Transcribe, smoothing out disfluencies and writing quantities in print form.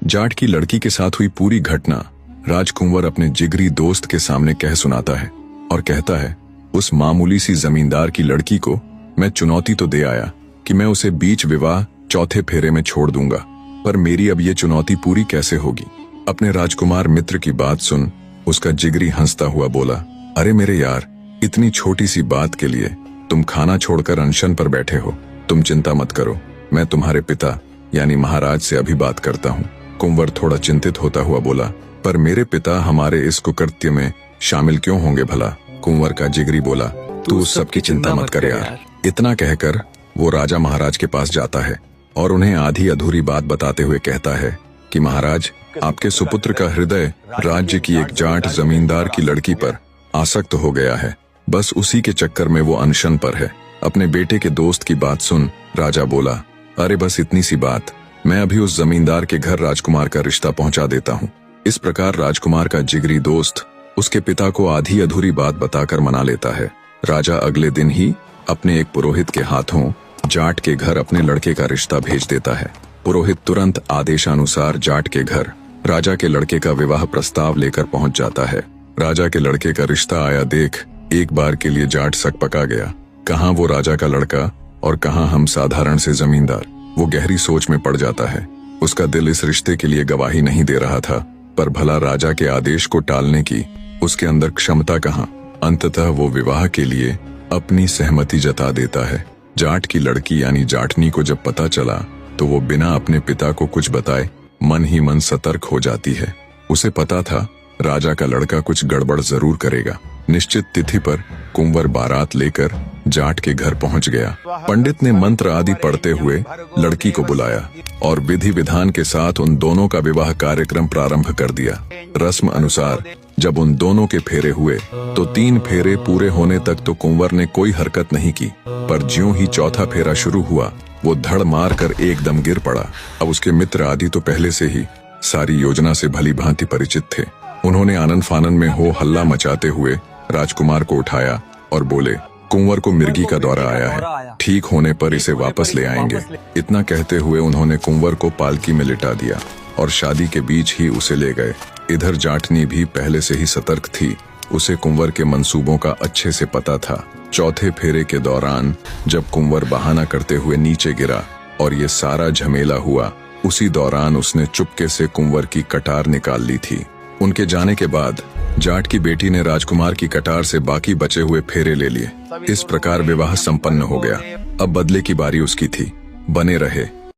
जाट की लड़की के साथ हुई पूरी घटना राजकुंवर अपने जिगरी दोस्त के सामने कह सुनाता है और कहता है, उस मामूली सी जमींदार की लड़की को मैं चुनौती तो दे आया कि मैं उसे बीच विवाह चौथे फेरे में छोड़ दूंगा, पर मेरी अब ये चुनौती पूरी कैसे होगी। अपने राजकुमार मित्र की बात सुन उसका जिगरी हंसता हुआ बोला, अरे मेरे यार, इतनी छोटी सी बात के लिए तुम खाना छोड़कर अनशन पर बैठे हो। तुम चिंता मत करो, मैं तुम्हारे पिता यानी महाराज से अभी बात करता हूँ। कुंवर थोड़ा चिंतित होता हुआ बोला, पर मेरे पिता हमारे इस कुकृत्य में शामिल क्यों होंगे भला। कुंवर का जिगरी बोला, तू उस सब की चिंता मत कर यार। इतना कहकर वो राजा महाराज के पास जाता है और उन्हें आधी अधूरी बात बताते हुए कहता है कि महाराज, आपके सुपुत्र का हृदय राज्य की एक जाट जमींदार की लड़की पर आसक्त हो गया है। बस उसी के चक्कर में वो अनशन पर है। अपने बेटे के दोस्त की बात सुन राजा बोला, अरे बस इतनी सी बात, मैं अभी उस जमींदार के घर राजकुमार का रिश्ता पहुंचा देता हूँ। इस प्रकार राजकुमार का जिगरी दोस्त उसके पिता को आधी अधूरी बात बताकर मना लेता है। राजा अगले दिन ही अपने एक पुरोहित के हाथों जाट के घर अपने लड़के का रिश्ता भेज देता है। पुरोहित तुरंत आदेशानुसार जाट के घर राजा के लड़के का विवाह प्रस्ताव लेकर पहुंच जाता है। राजा के लड़के का रिश्ता आया देख एक बार के लिए जाट सकपका गया। कहाँ वो राजा का लड़का और कहाँ हम साधारण से जमींदार। वो गहरी सोच में पड़ जाता है। उसका दिल इस रिश्ते के लिए गवाही नहीं दे रहा था, पर भला राजा के आदेश को टालने की उसके अंदर क्षमता कहाँ। अंततः वो विवाह के लिए अपनी सहमति जता देता है। जाट की लड़की यानी जाटनी को जब पता चला तो वो बिना अपने पिता को कुछ बताए मन ही मन सतर्क हो जाती है। उसे पता था राजा का लड़का कुछ गड़बड़ जरूर करेगा। निश्चित तिथि पर कुंवर बारात लेकर जाट के घर पहुंच गया। पंडित ने मंत्र आदि पढ़ते हुए लड़की को बुलाया और विधि विधान के साथ उन दोनों का विवाह कार्यक्रम प्रारंभ कर दिया। रस्म अनुसार जब उन दोनों के फेरे हुए तो 3 फेरे पूरे होने तक तो कुंवर ने कोई हरकत नहीं की, पर ज्यों ही चौथा फेरा शुरू हुआ वो धड़ मार कर एकदम गिर पड़ा। अब उसके मित्र आदि तो पहले से ही सारी योजना से भली भांति परिचित थे। उन्होंने आनंद फानन में हो हल्ला मचाते हुए राजकुमार को उठाया और बोले, कुंवर को मिर्गी का दौरा आया है, ठीक होने पर इसे वापस ले आएंगे। इतना कहते हुए उन्होंने कुंवर को पालकी में लिटा दिया और शादी के बीच ही उसे ले गए। इधर जाटनी भी पहले से ही सतर्क थी। उसे कुंवर के मंसूबों का अच्छे से पता था। चौथे फेरे के दौरान जब कुंवर बहाना करते हुए नीचे गिरा और ये सारा झमेला हुआ, उसी दौरान उसने चुपके से कुंवर की कटार निकाल ली थी। उनके जाने के बाद जाट की बेटी ने राजकुमार की कटार से बाकी बचे हुए फेरे ले लिए। इस प्रकार विवाह संपन्न हो गया। अब बदले की बारी उसकी थी। बने रहे